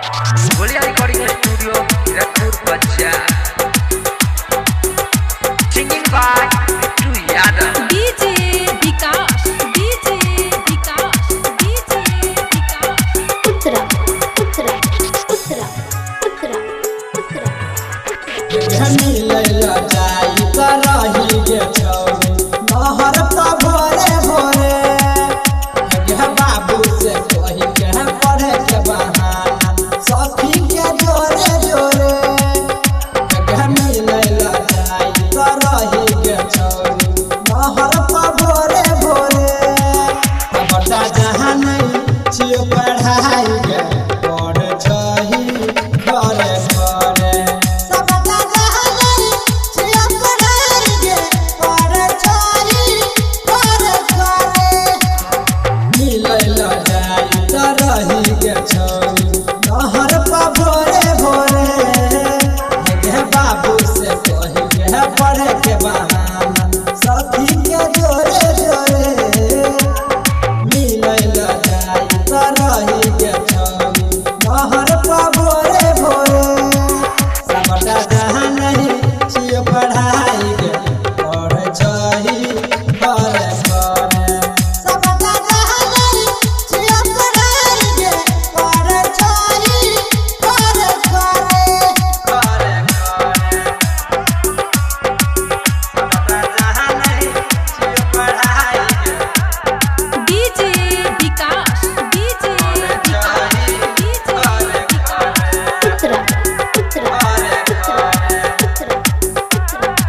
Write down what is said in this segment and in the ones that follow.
Golia Recording Studio, Raipur, Punjab. Singing by Bittu Yadav. DJ Vikas, DJ Vikas, DJ Vikas. Uttara, Uttara, Uttara, Uttara, Uttara. घनी लैला जाई करही गे छौरी नहर पर भोरे भोरे गे बाबू से कही के पढ़े के बहाना सखी के जोरे जोरे घनी लैला जाई करही गे छौरी नहर पर भोरे भोरे बड़ा जहां नहीं छियो पढ़ाई गे पढ़ छही घरे घरे पढ़े के बहाना सखी के जोरे जोरे मिलल जाई करही के छौरी नहर पर भोरे भोरे सबटा जहां नहीं छियो पढ़ाई के पढ़ छही घरे घरे सबटा जहां नहीं छियो पढ़ाई के पढ़ छही घरे घरे घरे DJ Vikas, DJ Vikas, DJ Vikas. Uttara, Uttara, Uttara, Uttara,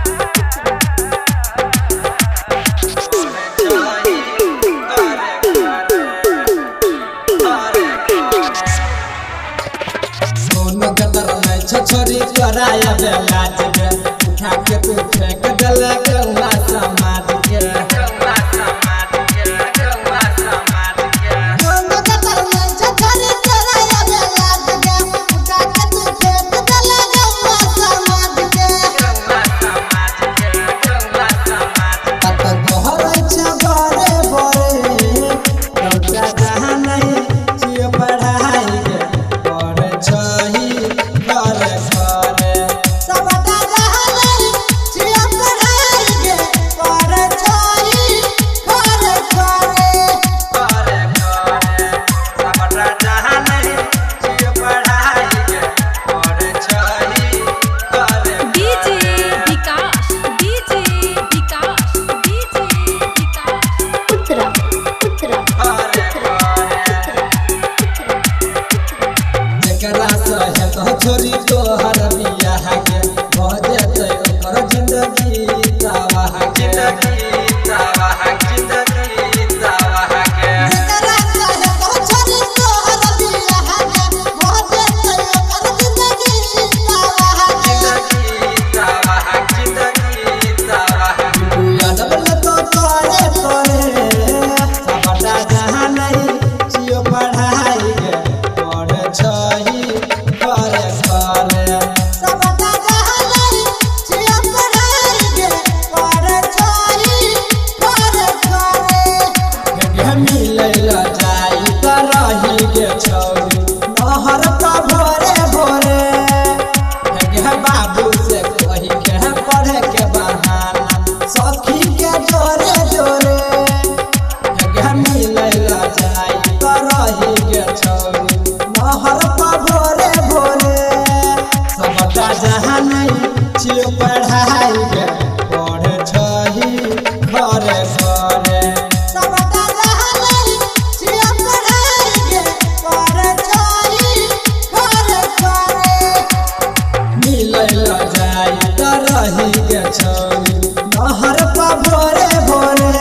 सोनो गदर में छोरी कराया बेला जगे उठा के तू फेंक दले गौवा समाज के सोनो गदर में छोरी कराया बेला जगे उठा के तू फेंक दले गौवा समाज के तत तोहर इच्छा बारे बारे लौटा जहां नहीं छियो पढ़ाई के पढ़ छही घरे घरे सबटा जहां नहीं छियो पढ़ाई के पढ़ छही घरे घरे घरे घरे सबटा जहां नहीं छियो पढ़ाई के पढ़ छही घरे DJ Vikas, DJ Vikas, DJ Vikas. Uttara, Uttara, जकरा सहे तो छोरी तोहर बियाह के हो जेतै ओकर जिंदगी तावाह के जिंदगी तावाह के जकरा सहे तो छोरी तोहर बियाह के हो जेतै ओकर जिंदगी तावाह के जिंदगी तावाह यादव तो तोरे तोरे सबटा जहां नहीं छियो पढ़ाई के पढ़ छही घरे घरे सबटा जहां नहीं छियो पढ़ाई के पढ़ छही घरे घरे गे मिलल जाई करही के छौरी नहर पर भोरे भोरे गे बाबू से कही के पढ़े के बहाना सखी के जोरे जोरे गे मिलल जाई करही के छौरी नहर पर भोरे भोरे सबटा जहां नहीं छियो पढ़ाई के पढ़ छही घरे घरे सबटा जहां नहीं छियो पढ़ाई के पढ़ छही घरे घरे मिलल जाई करही के छौरी नहर पर भोरे भोरे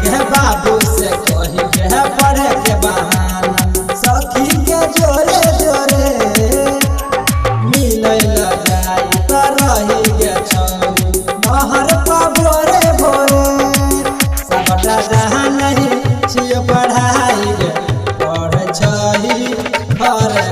गे बाबू से कही के पढ़े के बहाना सखी के जोरे जोरे मिलल जाई करही के छौरी नहर पर भोरे भोरे सबटा जहां नहीं छियो पढ़ाई के पढ़ छही घरे